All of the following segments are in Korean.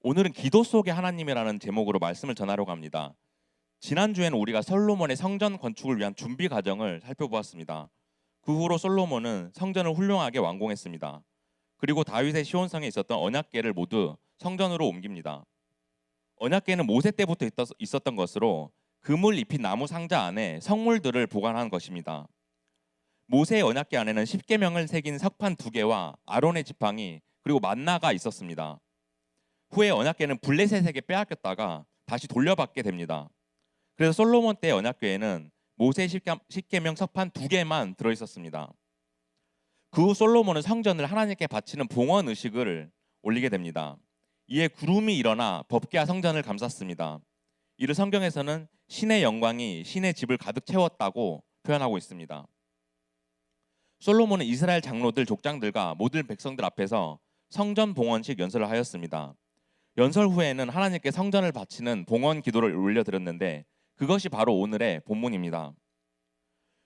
오늘은 기도 속의 하나님이라는 제목으로 말씀을 전하려고 합니다. 지난주에는 우리가 솔로몬의 성전 건축을 위한 준비 과정을 살펴보았습니다. 그 후로 솔로몬은 성전을 훌륭하게 완공했습니다. 그리고 다윗의 시온성에 있었던 언약궤를 모두 성전으로 옮깁니다. 언약궤는 모세 때부터 있었던 것으로 금을 입힌 나무 상자 안에 성물들을 보관한 것입니다. 모세의 언약궤 안에는 십계명을 새긴 석판 2개와 아론의 지팡이 그리고 만나가 있었습니다. 후에 언약궤는 블레셋에게 빼앗겼다가 다시 돌려받게 됩니다. 그래서 솔로몬 때의 언약궤에는 모세의 십계명 석판 2개만 들어있었습니다. 그 후 솔로몬은 성전을 하나님께 바치는 봉헌 의식을 올리게 됩니다. 이에 구름이 일어나 법궤와 성전을 감쌌습니다. 이를 성경에서는 신의 영광이 신의 집을 가득 채웠다고 표현하고 있습니다. 솔로몬은 이스라엘 장로들 족장들과 모든 백성들 앞에서 성전 봉헌식 연설을 하였습니다. 연설 후에는 하나님께 성전을 바치는 봉헌 기도를 올려드렸는데 그것이 바로 오늘의 본문입니다.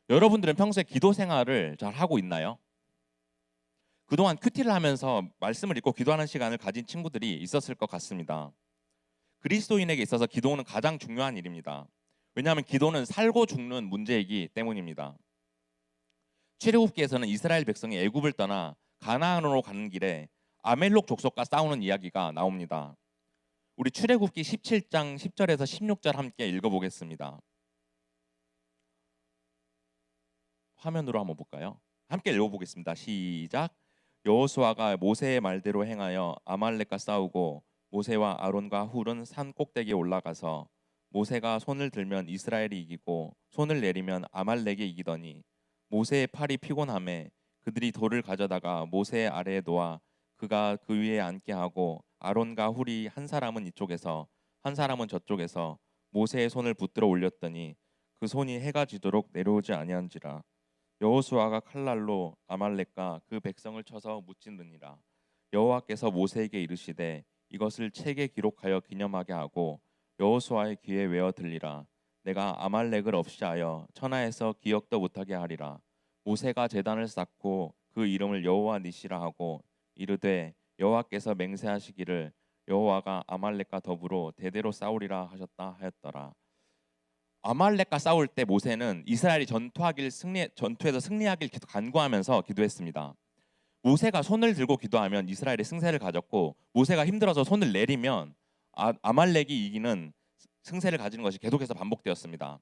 여러분들은 평소에 기도 생활을 잘 하고 있나요? 그동안 큐티를 하면서 말씀을 읽고 기도하는 시간을 가진 친구들이 있었을 것 같습니다. 그리스도인에게 있어서 기도는 가장 중요한 일입니다. 왜냐하면 기도는 살고 죽는 문제이기 때문입니다. 출애굽기에서는 이스라엘 백성이 애굽을 떠나 가나안으로 가는 길에 아멜록 족속과 싸우는 이야기가 나옵니다. 우리 출애굽기 17장 10절에서 16절 함께 읽어보겠습니다. 화면으로 한번 볼까요? 함께 읽어보겠습니다. 시작. 여호수아가 모세의 말대로 행하여 아말렉과 싸우고 모세와 아론과 훌은 산 꼭대기에 올라가서 모세가 손을 들면 이스라엘이 이기고 손을 내리면 아말렉이 이기더니 모세의 팔이 피곤함에 그들이 돌을 가져다가 모세의 아래에 놓아 그가 그 위에 앉게 하고 아론과 훌이 한 사람은 이쪽에서 한 사람은 저쪽에서 모세의 손을 붙들어 올렸더니 그 손이 해가 지도록 내려오지 아니한지라. 여호수아가 칼날로 아말렉과 그 백성을 쳐서 무찌르니라. 여호와께서 모세에게 이르시되 이것을 책에 기록하여 기념하게 하고 여호수아의 귀에 외어 들리라. 내가 아말렉을 없이하여 천하에서 기억도 못하게 하리라. 모세가 제단을 쌓고 그 이름을 여호와 니시라 하고 이르되 여호와께서 맹세하시기를 여호와가 아말렉과 더불어 대대로 싸우리라 하셨다 하였더라. 아말렉과 싸울 때 모세는 이스라엘이 전투에서 승리하길 간구하면서 기도했습니다. 모세가 손을 들고 기도하면 이스라엘이 승세를 가졌고 모세가 힘들어서 손을 내리면 아말렉이 이기는 승세를 가지는 것이 계속해서 반복되었습니다.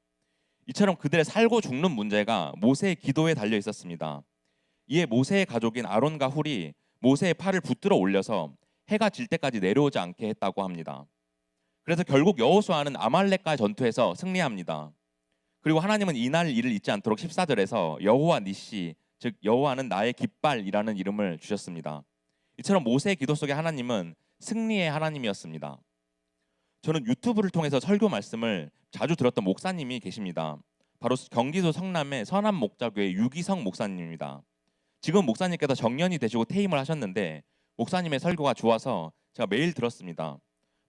이처럼 그들의 살고 죽는 문제가 모세의 기도에 달려 있었습니다. 이에 모세의 가족인 아론과 훌이 모세의 팔을 붙들어 올려서 해가 질 때까지 내려오지 않게 했다고 합니다. 그래서 결국 여호수아는 아말렉과의 전투에서 승리합니다. 그리고 하나님은 이날 일을 잊지 않도록 14절에서 여호와 니시, 즉 여호와는 나의 깃발이라는 이름을 주셨습니다. 이처럼 모세의 기도 속에 하나님은 승리의 하나님이었습니다. 저는 유튜브를 통해서 설교 말씀을 자주 들었던 목사님이 계십니다. 바로 경기도 성남의 선암목자교회 유기성 목사님입니다. 지금 목사님께서 정년이 되시고 퇴임을 하셨는데 목사님의 설교가 좋아서 제가 매일 들었습니다.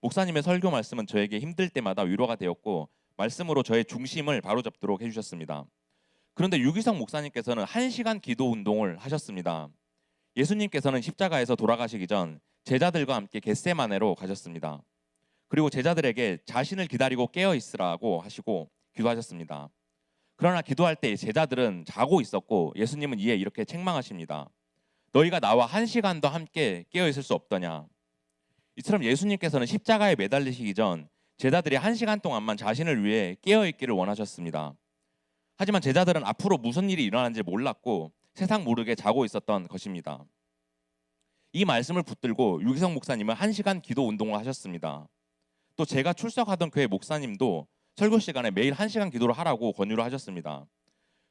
목사님의 설교 말씀은 저에게 힘들 때마다 위로가 되었고 말씀으로 저의 중심을 바로잡도록 해주셨습니다. 그런데 유기성 목사님께서는 1시간 기도 운동을 하셨습니다. 예수님께서는 십자가에서 돌아가시기 전 제자들과 함께 겟세마네로 가셨습니다. 그리고 제자들에게 자신을 기다리고 깨어 있으라고 하시고 기도하셨습니다. 그러나 기도할 때 제자들은 자고 있었고 예수님은 이에 이렇게 책망하십니다. 너희가 나와 1시간도 함께 깨어 있을 수 없더냐. 이처럼 예수님께서는 십자가에 매달리시기 전 제자들이 1시간 동안만 자신을 위해 깨어 있기를 원하셨습니다. 하지만 제자들은 앞으로 무슨 일이 일어나는지 몰랐고 세상 모르게 자고 있었던 것입니다. 이 말씀을 붙들고 유기성 목사님은 1시간 기도 운동을 하셨습니다. 또 제가 출석하던 교회 목사님도 설교 시간에 매일 1시간 기도를 하라고 권유를 하셨습니다.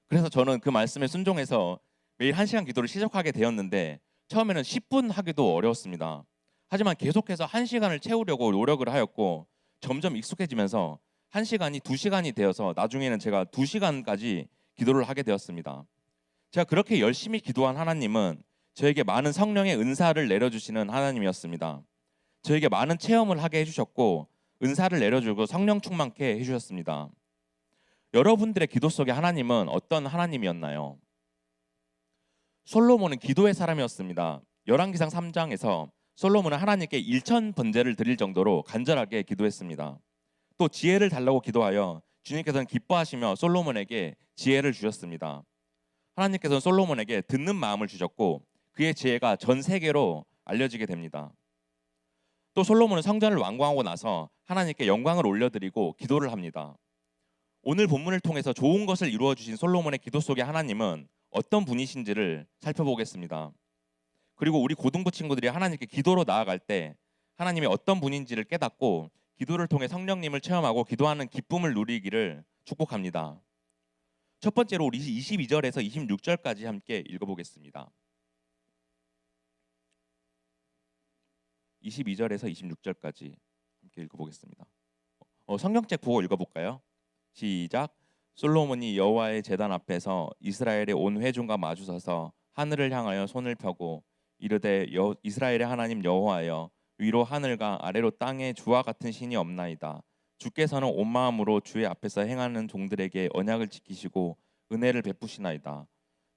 그래서 저는 그 말씀에 순종해서 매일 1시간 기도를 시작하게 되었는데 처음에는 10분 하기도 어려웠습니다. 하지만 계속해서 1시간을 채우려고 노력을 하였고 점점 익숙해지면서 1시간이 2시간이 되어서 나중에는 제가 2시간까지 기도를 하게 되었습니다. 제가 그렇게 열심히 기도한 하나님은 저에게 많은 성령의 은사를 내려주시는 하나님이었습니다. 저에게 많은 체험을 하게 해주셨고 은사를 내려주고 성령 충만케 해주셨습니다. 여러분들의 기도 속에 하나님은 어떤 하나님이었나요? 솔로몬은 기도의 사람이었습니다. 열왕기상 3장에서 솔로몬은 하나님께 일천 번제를 드릴 정도로 간절하게 기도했습니다. 또 지혜를 달라고 기도하여 주님께서는 기뻐하시며 솔로몬에게 지혜를 주셨습니다. 하나님께서는 솔로몬에게 듣는 마음을 주셨고 그의 지혜가 전 세계로 알려지게 됩니다. 또 솔로몬은 성전을 완공하고 나서 하나님께 영광을 올려드리고 기도를 합니다. 오늘 본문을 통해서 좋은 것을 이루어 주신 솔로몬의 기도 속에 하나님은 어떤 분이신지를 살펴보겠습니다. 그리고 우리 고등부 친구들이 하나님께 기도로 나아갈 때 하나님이 어떤 분인지를 깨닫고 기도를 통해 성령님을 체험하고 기도하는 기쁨을 누리기를 축복합니다. 첫 번째로 우리 22절에서 26절까지 함께 읽어보겠습니다. 22절에서 26절까지 함께 읽어보겠습니다. 성경책 보고 읽어볼까요? 시작. 솔로몬이 여호와의 제단 앞에서 이스라엘의 온 회중과 마주서서 하늘을 향하여 손을 펴고 이르되 이스라엘의 하나님 여호와여 위로 하늘과 아래로 땅에 주와 같은 신이 없나이다. 주께서는 온 마음으로 주의 앞에서 행하는 종들에게 언약을 지키시고 은혜를 베푸시나이다.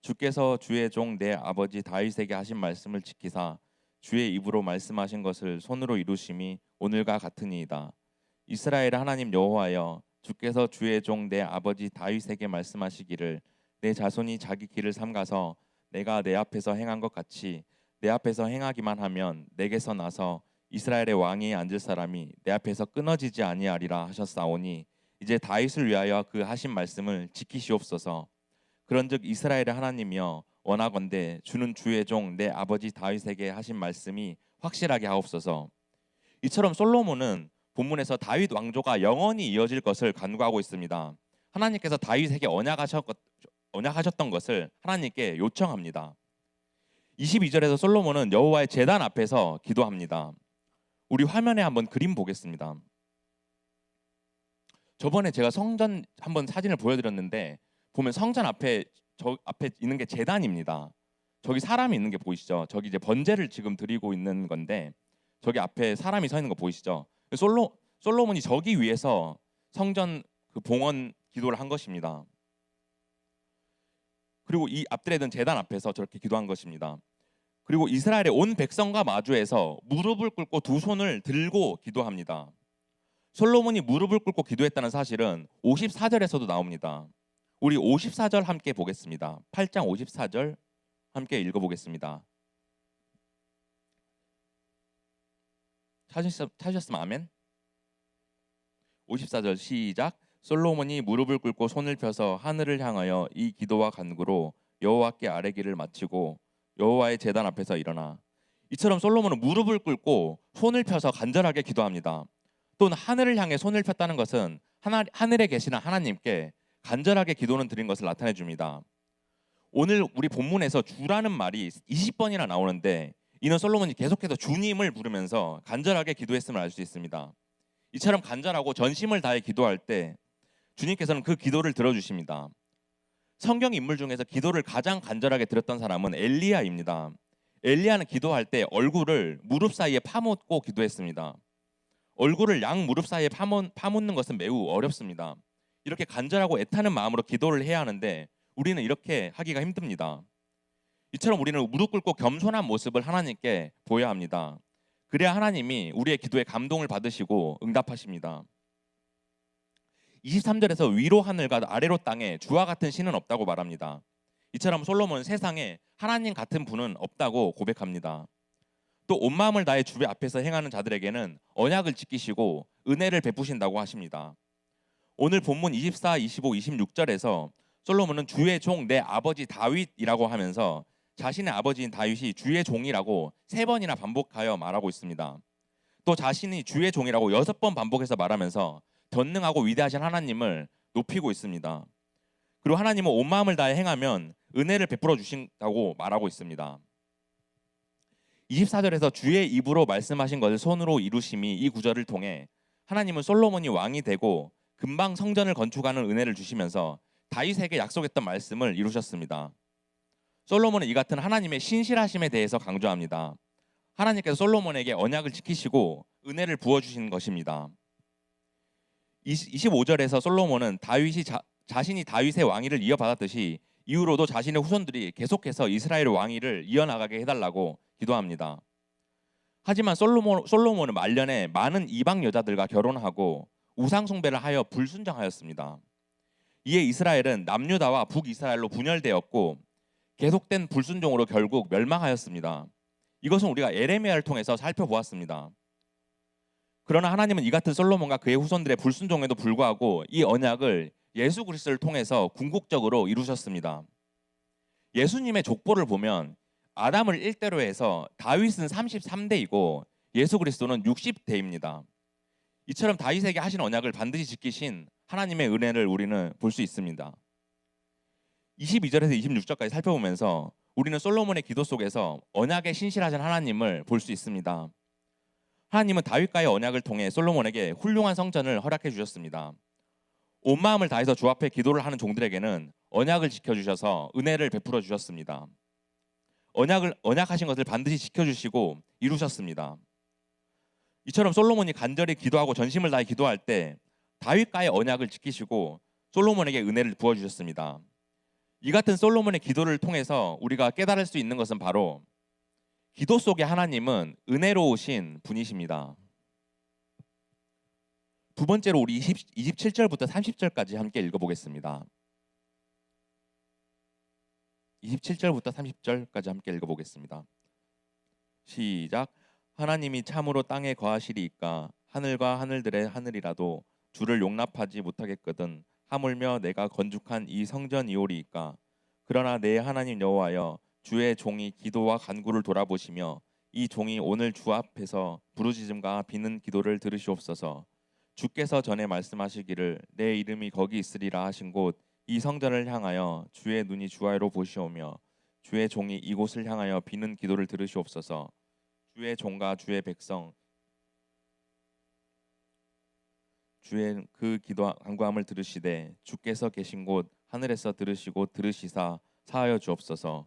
주께서 주의 종 내 아버지 다윗에게 하신 말씀을 지키사 주의 입으로 말씀하신 것을 손으로 이루심이 오늘과 같으니이다. 이스라엘의 하나님 여호와여 주께서 주의 종 내 아버지 다윗에게 말씀하시기를 내 자손이 자기 길을 삼가서 내가 내 앞에서 행한 것 같이 내 앞에서 행하기만 하면 내게서 나서 이스라엘의 왕위에 앉을 사람이 내 앞에서 끊어지지 아니하리라 하셨사오니 이제 다윗을 위하여 그 하신 말씀을 지키시옵소서. 그런즉 이스라엘의 하나님이여 원하건대 주는 주의 종 내 아버지 다윗에게 하신 말씀이 확실하게 하옵소서. 이처럼 솔로몬은 본문에서 다윗 왕조가 영원히 이어질 것을 간구하고 있습니다. 하나님께서 다윗에게 언약하셨던 것을 하나님께 요청합니다. 22절에서 솔로몬은 여호와의 제단 앞에서 기도합니다. 우리 화면에 한번 그림 보겠습니다. 저번에 제가 성전 한번 사진을 보여드렸는데 보면 성전 앞에 저 앞에 있는 게 제단입니다. 저기 사람이 있는 게 보이시죠? 저기 이제 번제를 지금 드리고 있는 건데 저기 앞에 사람이 서 있는 거 보이시죠? 솔로몬이 저기 위에서 성전 그 봉헌 기도를 한 것입니다. 그리고 이 앞들에 있는 제단 앞에서 저렇게 기도한 것입니다. 그리고 이스라엘의 온 백성과 마주해서 무릎을 꿇고 두 손을 들고 기도합니다. 솔로몬이 무릎을 꿇고 기도했다는 사실은 54절에서도 나옵니다. 우리 54절 함께 보겠습니다. 8장 54절 함께 읽어보겠습니다. 찾으셨으면 아멘. 54절 시작. 솔로몬이 무릎을 꿇고 손을 펴서 하늘을 향하여 이 기도와 간구로 여호와께 아뢰기를 마치고 여호와의 제단 앞에서 일어나. 이처럼 솔로몬은 무릎을 꿇고 손을 펴서 간절하게 기도합니다. 또는 하늘을 향해 손을 폈다는 것은 하늘에 계시는 하나님께 간절하게 기도는 드린 것을 나타내 줍니다. 오늘 우리 본문에서 주라는 말이 20번이나 나오는데 이는 솔로몬이 계속해서 주님을 부르면서 간절하게 기도했음을 알 수 있습니다. 이처럼 간절하고 전심을 다해 기도할 때 주님께서는 그 기도를 들어주십니다. 성경 인물 중에서 기도를 가장 간절하게 드렸던 사람은 엘리야입니다. 엘리야는 기도할 때 얼굴을 무릎 사이에 파묻고 기도했습니다. 얼굴을 양 무릎 사이에 파묻는 것은 매우 어렵습니다. 이렇게 간절하고 애타는 마음으로 기도를 해야 하는데 우리는 이렇게 하기가 힘듭니다. 이처럼 우리는 무릎 꿇고 겸손한 모습을 하나님께 보여야 합니다. 그래야 하나님이 우리의 기도에 감동을 받으시고 응답하십니다. 23절에서 위로 하늘과 아래로 땅에 주와 같은 신은 없다고 말합니다. 이처럼 솔로몬은 세상에 하나님 같은 분은 없다고 고백합니다. 또 온 마음을 다해 주의 앞에서 행하는 자들에게는 언약을 지키시고 은혜를 베푸신다고 하십니다. 오늘 본문 24, 25, 26절에서 솔로몬은 주의 종 내 아버지 다윗이라고 하면서 자신의 아버지인 다윗이 주의 종이라고 3번이나 반복하여 말하고 있습니다. 또 자신이 주의 종이라고 6번 반복해서 말하면서 전능하고 위대하신 하나님을 높이고 있습니다. 그리고 하나님은 온 마음을 다해 행하면 은혜를 베풀어 주신다고 말하고 있습니다. 24절에서 주의 입으로 말씀하신 것을 손으로 이루심이 이 구절을 통해 하나님은 솔로몬이 왕이 되고 금방 성전을 건축하는 은혜를 주시면서 다윗에게 약속했던 말씀을 이루셨습니다. 솔로몬은 이 같은 하나님의 신실하심에 대해서 강조합니다. 하나님께서 솔로몬에게 언약을 지키시고 은혜를 부어주신 것입니다. 25절에서 솔로몬은 자신이 다윗의 왕위를 이어받았듯이 이후로도 자신의 후손들이 계속해서 이스라엘 왕위를 이어나가게 해달라고 기도합니다. 하지만 솔로몬은 말년에 많은 이방 여자들과 결혼하고 우상 숭배를 하여 불순종하였습니다. 이에 이스라엘은 남유다와 북이스라엘로 분열되었고 계속된 불순종으로 결국 멸망하였습니다. 이것은 우리가 에레미야를 통해서 살펴보았습니다. 그러나 하나님은 이 같은 솔로몬과 그의 후손들의 불순종에도 불구하고 이 언약을 예수 그리스도를 통해서 궁극적으로 이루셨습니다. 예수님의 족보를 보면 아담을 1대로 해서 다윗은 33대이고 예수 그리스도는 60대입니다. 이처럼 다윗에게 하신 언약을 반드시 지키신 하나님의 은혜를 우리는 볼 수 있습니다. 22절에서 26절까지 살펴보면서 우리는 솔로몬의 기도 속에서 언약에 신실하신 하나님을 볼 수 있습니다. 하나님은 다윗과의 언약을 통해 솔로몬에게 훌륭한 성전을 허락해 주셨습니다. 온 마음을 다해서 주 앞에 기도를 하는 종들에게는 언약을 지켜주셔서 은혜를 베풀어 주셨습니다. 언약하신 것을 반드시 지켜주시고 이루셨습니다. 이처럼 솔로몬이 간절히 기도하고 전심을 다해 기도할 때 다윗과의 언약을 지키시고 솔로몬에게 은혜를 부어주셨습니다. 이 같은 솔로몬의 기도를 통해서 우리가 깨달을 수 있는 것은 바로 기도 속에 하나님은 은혜로우신 분이십니다. 두 번째로 우리 27절부터 30절까지 함께 읽어보겠습니다. 27절부터 30절까지 함께 읽어보겠습니다. 시작. 하나님이 참으로 땅에 거하시리이까 하늘과 하늘들의 하늘이라도 주를 용납하지 못하겠거든 하물며 내가 건축한 이 성전이오리이까. 그러나 내 하나님 여호와여, 주의 종이 기도와 간구를 돌아보시며 이 종이 오늘 주 앞에서 부르짖음과 비는 기도를 들으시옵소서. 주께서 전에 말씀하시기를 내 이름이 거기 있으리라 하신 곳 이 성전을 향하여 주의 눈이 주하로 보시오며 주의 종이 이곳을 향하여 비는 기도를 들으시옵소서. 주의 종과 주의 백성 주의 그 기도 간구함을 들으시되 주께서 계신 곳 하늘에서 들으시고 들으시사 사하여 주옵소서.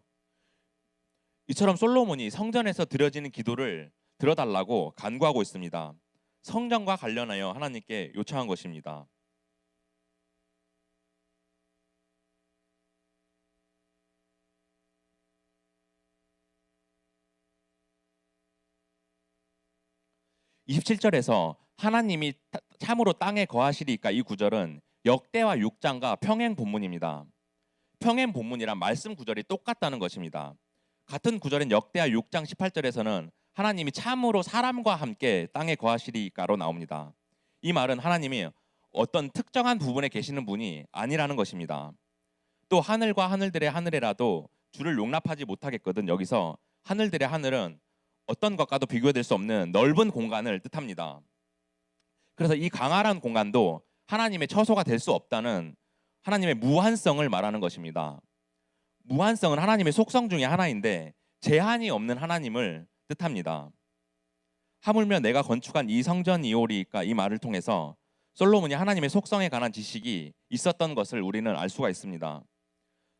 이처럼 솔로몬이 성전에서 드려지는 기도를 들어달라고 간구하고 있습니다. 성전과 관련하여 하나님께 요청한 것입니다. (27절에서) 하나님이 참으로 땅에 거하시리이까, 이 구절은 역대와 6장과 평행 본문입니다. 평행 본문이란 말씀 구절이 똑같다는 것입니다. 같은 구절인 역대하 6장 18절에서는 하나님이 참으로 사람과 함께 땅에 거하시리이까로 나옵니다. 이 말은 하나님이 어떤 특정한 부분에 계시는 분이 아니라는 것입니다. 또 하늘과 하늘들의 하늘에라도 주를 용납하지 못하겠거든, 여기서 하늘들의 하늘은 어떤 것과도 비교될 수 없는 넓은 공간을 뜻합니다. 그래서 이 광활한 공간도 하나님의 처소가 될 수 없다는 하나님의 무한성을 말하는 것입니다. 무한성은 하나님의 속성 중에 하나인데 제한이 없는 하나님을 뜻합니다. 하물며 내가 건축한 이 성전이오리이까, 이 말을 통해서 솔로몬이 하나님의 속성에 관한 지식이 있었던 것을 우리는 알 수가 있습니다.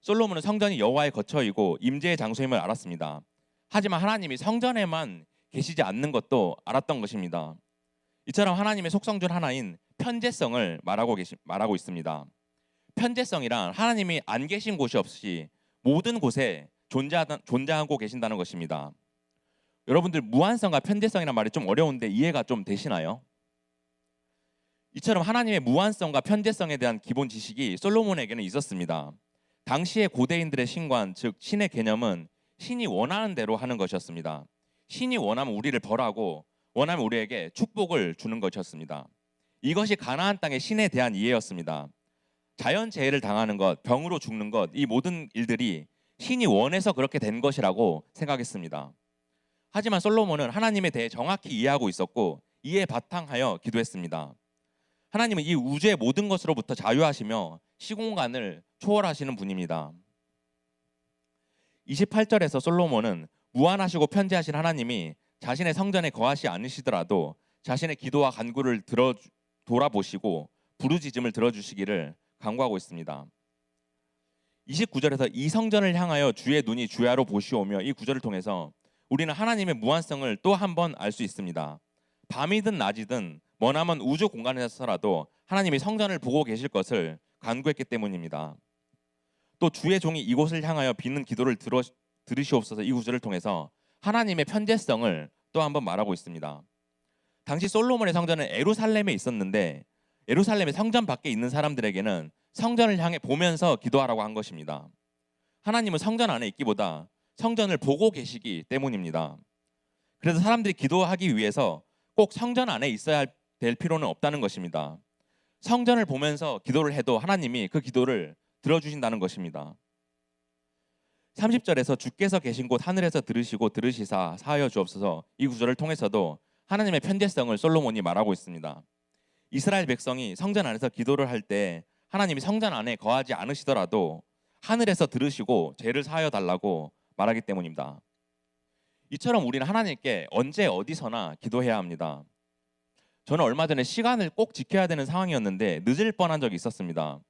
솔로몬은 성전이 여호와의 거처이고 임재의 장소임을 알았습니다. 하지만 하나님이 성전에만 계시지 않는 것도 알았던 것입니다. 이처럼 하나님의 속성 중 하나인 편재성을 말하고 있습니다. 편재성이란 하나님이 안 계신 곳이 없이 모든 곳에 존재하고 계신다는 것입니다. 여러분들, 무한성과 편재성이란 말이 좀 어려운데 이해가 좀 되시나요? 이처럼 하나님의 무한성과 편재성에 대한 기본 지식이 솔로몬에게는 있었습니다. 당시의 고대인들의 신관, 즉 신의 개념은 신이 원하는 대로 하는 것이었습니다. 신이 원하면 우리를 벌하고 원하면 우리에게 축복을 주는 것이었습니다. 이것이 가나안 땅의 신에 대한 이해였습니다. 자연재해를 당하는 것, 병으로 죽는 것, 이 모든 일들이 신이 원해서 그렇게 된 것이라고 생각했습니다. 하지만 솔로몬은 하나님에 대해 정확히 이해하고 있었고 이에 바탕하여 기도했습니다. 하나님은 이 우주의 모든 것으로부터 자유하시며 시공간을 초월하시는 분입니다. 28절에서 솔로몬은 무한하시고 편재하신 하나님이 자신의 성전에 거하시 않으시더라도 자신의 기도와 간구를 돌아보시고 부르짖음을 들어주시기를 간구하고 있습니다. 29절에서 이 성전을 향하여 주의 눈이 주야로 보시오며, 이 구절을 통해서 우리는 하나님의 무한성을 또 한 번 알 수 있습니다. 밤이든 낮이든 머나먼 우주 공간에서라도 하나님이 성전을 보고 계실 것을 간구했기 때문입니다. 또 주의 종이 이곳을 향하여 비는 기도를 들으시옵소서, 이 구절을 통해서 하나님의 편재성을 또 한번 말하고 있습니다. 당시 솔로몬의 성전은 예루살렘에 있었는데 예루살렘의 성전 밖에 있는 사람들에게는 성전을 향해 보면서 기도하라고 한 것입니다. 하나님은 성전 안에 있기보다 성전을 보고 계시기 때문입니다. 그래서 사람들이 기도하기 위해서 꼭 성전 안에 있어야 될 필요는 없다는 것입니다. 성전을 보면서 기도를 해도 하나님이 그 기도를 들어주신다는 것입니다. 30절에서 주께서 계신 곳 하늘에서 들으시고 들으시사 사하여 주옵소서, 이 구절을 통해서도 하나님의 편재성을 솔로몬이 말하고 있습니다. 이스라엘 백성이 성전 안에서 기도를 할 때 하나님이 성전 안에 거하지 않으시더라도 하늘에서 들으시고 죄를 사하여 달라고 말하기 때문입니다. 이처럼 우리는 하나님께 언제 어디서나 기도해야 합니다. 저는 얼마 전에 시간을 꼭 지켜야 되는 상황이었는데 늦을 뻔한 적이 있었습니다.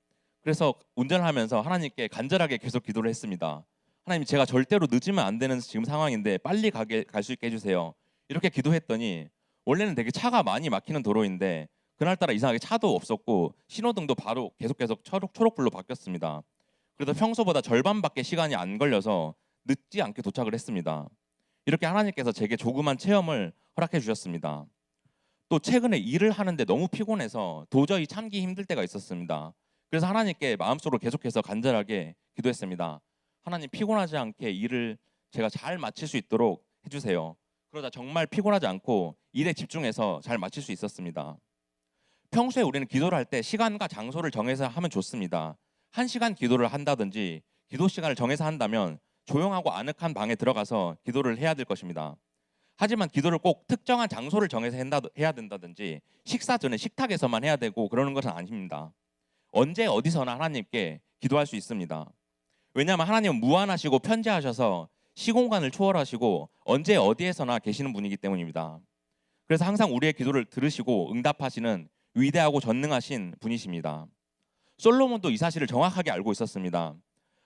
그래서 운전을 하면서 하나님께 간절하게 계속 기도를 했습니다. 하나님, 제가 절대로 늦으면 안 되는 지금 상황인데 빨리 갈 수 있게 해주세요. 이렇게 기도했더니 원래는 되게 차가 많이 막히는 도로인데 그날따라 이상하게 차도 없었고 신호등도 바로 계속 초록불로 바뀌었습니다. 그래서 평소보다 절반밖에 시간이 안 걸려서 늦지 않게 도착을 했습니다. 이렇게 하나님께서 제게 조그만 체험을 허락해 주셨습니다. 또 최근에 일을 하는데 너무 피곤해서 도저히 참기 힘들 때가 있었습니다. 그래서 하나님께 마음속으로 계속해서 간절하게 기도했습니다. 하나님, 피곤하지 않게 일을 제가 잘 마칠 수 있도록 해주세요. 그러다 정말 피곤하지 않고 일에 집중해서 잘 마칠 수 있었습니다. 평소에 우리는 기도를 할 때 시간과 장소를 정해서 하면 좋습니다. 1시간 기도를 한다든지 기도 시간을 정해서 한다면 조용하고 아늑한 방에 들어가서 기도를 해야 될 것입니다. 하지만 기도를 꼭 특정한 장소를 정해서 해야 된다든지 식사 전에 식탁에서만 해야 되고 그러는 것은 아닙니다. 언제 어디서나 하나님께 기도할 수 있습니다. 왜냐하면 하나님은 무한하시고 편재하셔서 시공간을 초월하시고 언제 어디에서나 계시는 분이기 때문입니다. 그래서 항상 우리의 기도를 들으시고 응답하시는 위대하고 전능하신 분이십니다. 솔로몬도 이 사실을 정확하게 알고 있었습니다.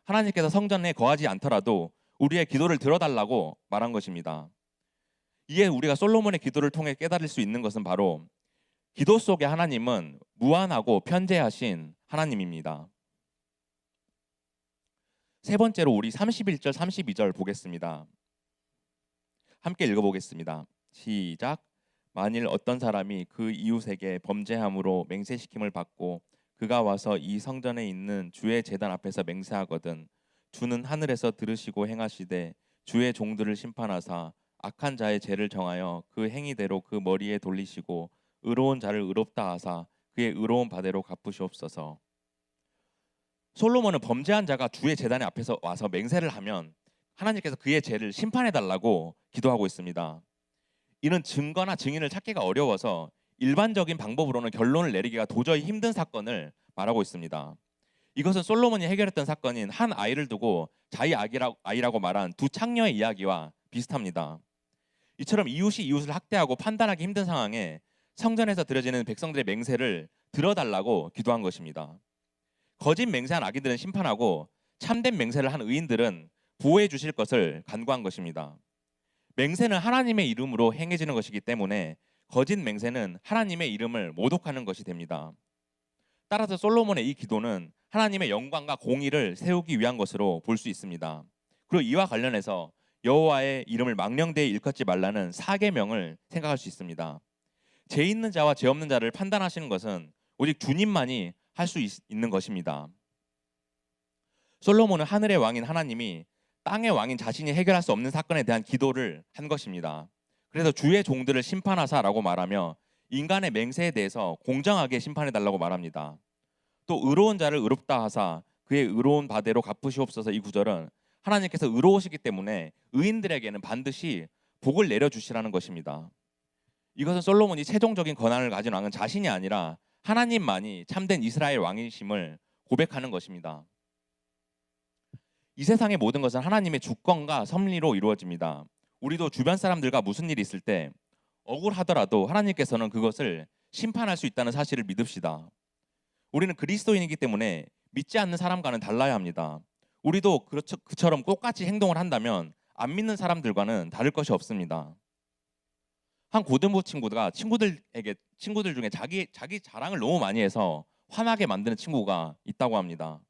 하나님께서 성전에 거하지 않더라도 우리의 기도를 들어달라고 말한 것입니다. 이에 우리가 솔로몬의 기도를 통해 깨달을 수 있는 것은 바로 기도 속의 하나님은 무한하고 편재하신 하나님입니다. 세 번째로 우리 31절 32절 보겠습니다. 함께 읽어보겠습니다. 시작. 만일 어떤 사람이 그 이웃에게 범죄함으로 맹세시킴을 받고 그가 와서 이 성전에 있는 주의 제단 앞에서 맹세하거든 주는 하늘에서 들으시고 행하시되 주의 종들을 심판하사 악한 자의 죄를 정하여 그 행위대로 그 머리에 돌리시고 의로운 자를 의롭다 하사 그의 의로운 바대로 갚으시옵소서. 솔로몬은 범죄한 자가 주의 제단의 앞에서 와서 맹세를 하면 하나님께서 그의 죄를 심판해 달라고 기도하고 있습니다. 이는 증거나 증인을 찾기가 어려워서 일반적인 방법으로는 결론을 내리기가 도저히 힘든 사건을 말하고 있습니다. 이것은 솔로몬이 해결했던 사건인 한 아이를 두고 자기 아이라고 말한 두 창녀의 이야기와 비슷합니다. 이처럼 이웃이 이웃을 학대하고 판단하기 힘든 상황에 성전에서 드려지는 백성들의 맹세를 들어달라고 기도한 것입니다. 거짓 맹세한 악인들은 심판하고 참된 맹세를 한 의인들은 보호해 주실 것을 간구한 것입니다. 맹세는 하나님의 이름으로 행해지는 것이기 때문에 거짓 맹세는 하나님의 이름을 모독하는 것이 됩니다. 따라서 솔로몬의 이 기도는 하나님의 영광과 공의를 세우기 위한 것으로 볼 수 있습니다. 그리고 이와 관련해서 여호와의 이름을 망령되이 일컫지 말라는 사계명을 생각할 수 있습니다. 죄 있는 자와 죄 없는 자를 판단하시는 것은 오직 주님만이 할 수 있는 것입니다. 솔로몬은 하늘의 왕인 하나님이 땅의 왕인 자신이 해결할 수 없는 사건에 대한 기도를 한 것입니다. 그래서 주의 종들을 심판하사라고 말하며 인간의 맹세에 대해서 공정하게 심판해 달라고 말합니다. 또 의로운 자를 의롭다 하사 그의 의로운 바대로 갚으시옵소서, 이 구절은 하나님께서 의로우시기 때문에 의인들에게는 반드시 복을 내려주시라는 것입니다. 이것은 솔로몬이 최종적인 권한을 가진 왕은 자신이 아니라 하나님만이 참된 이스라엘 왕이심을 고백하는 것입니다. 이 세상의 모든 것은 하나님의 주권과 섭리로 이루어집니다. 우리도 주변 사람들과 무슨 일이 있을 때 억울하더라도 하나님께서는 그것을 심판할 수 있다는 사실을 믿읍시다. 우리는 그리스도인이기 때문에 믿지 않는 사람과는 달라야 합니다. 우리도 그처럼 똑같이 행동을 한다면 안 믿는 사람들과는 다를 것이 없습니다. 한 고등부 친구가 친구들 중에 자기 자랑을 너무 많이 해서 화나게 만드는 친구가 있다고 합니다.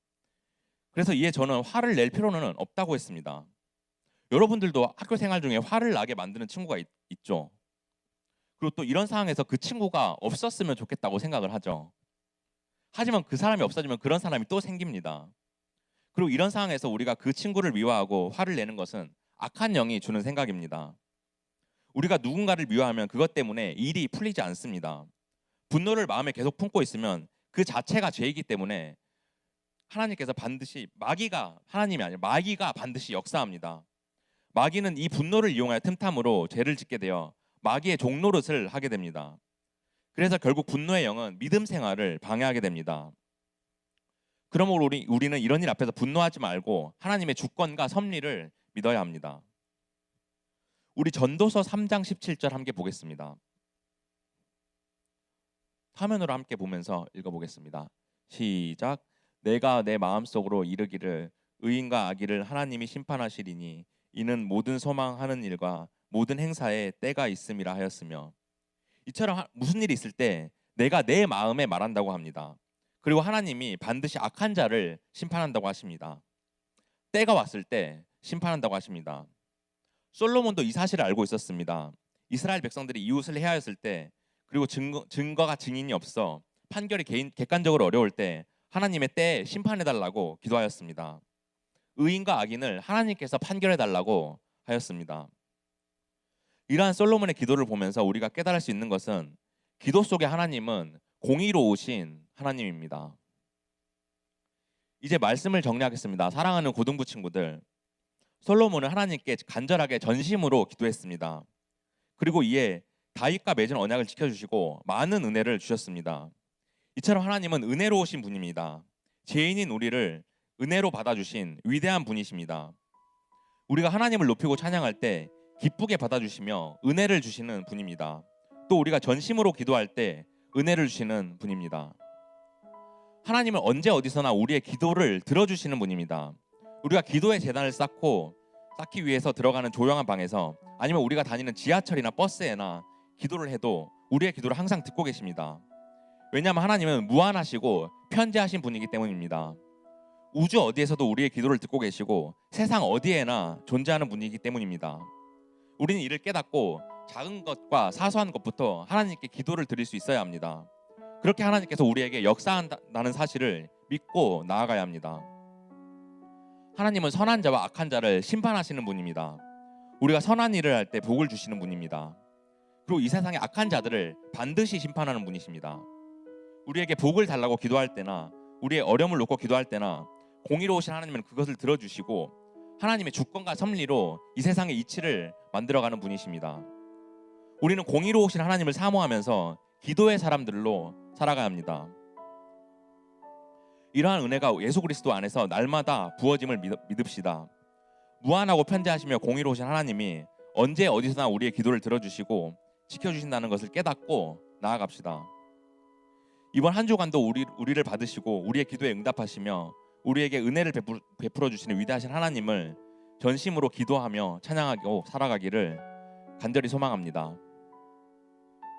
그래서 이에 저는 화를 낼 필요는 없다고 했습니다. 여러분들도 학교 생활 중에 화를 나게 만드는 친구가 있죠. 그리고 또 이런 상황에서 그 친구가 없었으면 좋겠다고 생각을 하죠. 하지만 그 사람이 없어지면 그런 사람이 또 생깁니다. 그리고 이런 상황에서 우리가 그 친구를 미워하고 화를 내는 것은 악한 영이 주는 생각입니다. 우리가 누군가를 미워하면 그것 때문에 일이 풀리지 않습니다. 분노를 마음에 계속 품고 있으면 그 자체가 죄이기 때문에 하나님께서 반드시 하나님이 아니라 마귀가 반드시 역사합니다. 마귀는 이 분노를 이용하여 틈탐으로 죄를 짓게 되어 마귀의 종노릇을 하게 됩니다. 그래서 결국 분노의 영은 믿음 생활을 방해하게 됩니다. 그러므로 우리는 이런 일 앞에서 분노하지 말고 하나님의 주권과 섭리를 믿어야 합니다. 우리 전도서 3장 17절 함께 보겠습니다. 화면으로 함께 보면서 읽어보겠습니다. 시작. 내가 내 마음속으로 이르기를 의인과 악의를 하나님이 심판하시리니 이는 모든 소망하는 일과 모든 행사에 때가 있음이라 하였으며, 이처럼 무슨 일이 있을 때 내가 내 마음에 말한다고 합니다. 그리고 하나님이 반드시 악한 자를 심판한다고 하십니다. 때가 왔을 때 심판한다고 하십니다. 솔로몬도 이 사실을 알고 있었습니다. 이스라엘 백성들이 이웃을 해하였을 때, 그리고 증거가 증인이 없어 판결이 객관적으로 어려울 때 하나님의 때에 심판해달라고 기도하였습니다. 의인과 악인을 하나님께서 판결해달라고 하였습니다. 이러한 솔로몬의 기도를 보면서 우리가 깨달을 수 있는 것은 기도 속의 하나님은 공의로우신 하나님입니다. 이제 말씀을 정리하겠습니다. 사랑하는 고등부 친구들, 솔로몬은 하나님께 간절하게 전심으로 기도했습니다. 그리고 이에 다윗과 맺은 언약을 지켜주시고 많은 은혜를 주셨습니다. 이처럼 하나님은 은혜로우신 분입니다. 죄인인 우리를 은혜로 받아주신 위대한 분이십니다. 우리가 하나님을 높이고 찬양할 때 기쁘게 받아주시며 은혜를 주시는 분입니다. 또 우리가 전심으로 기도할 때 은혜를 주시는 분입니다. 하나님은 언제 어디서나 우리의 기도를 들어주시는 분입니다. 우리가 기도의 재단을 쌓기 위해서 들어가는 조용한 방에서, 아니면 우리가 다니는 지하철이나 버스에나 기도를 해도 우리의 기도를 항상 듣고 계십니다. 왜냐하면 하나님은 무한하시고 편재하신 분이기 때문입니다. 우주 어디에서도 우리의 기도를 듣고 계시고 세상 어디에나 존재하는 분이기 때문입니다. 우리는 이를 깨닫고 작은 것과 사소한 것부터 하나님께 기도를 드릴 수 있어야 합니다. 그렇게 하나님께서 우리에게 역사한다는 사실을 믿고 나아가야 합니다. 하나님은 선한 자와 악한 자를 심판하시는 분입니다. 우리가 선한 일을 할 때 복을 주시는 분입니다. 그리고 이 세상의 악한 자들을 반드시 심판하는 분이십니다. 우리에게 복을 달라고 기도할 때나 우리의 어려움을 놓고 기도할 때나 공의로우신 하나님은 그것을 들어주시고 하나님의 주권과 섭리로 이 세상의 이치를 만들어가는 분이십니다. 우리는 공의로우신 하나님을 사모하면서 기도의 사람들로 살아가야 합니다. 이러한 은혜가 예수 그리스도 안에서 날마다 부어짐을 믿읍시다. 무한하고 편재하시며 공의로우신 하나님이 언제 어디서나 우리의 기도를 들어주시고 지켜주신다는 것을 깨닫고 나아갑시다. 이번 한 주간도 우리를 받으시고 우리의 기도에 응답하시며 우리에게 은혜를 베풀어 주시는 위대하신 하나님을 전심으로 기도하며 찬양하고 살아가기를 간절히 소망합니다.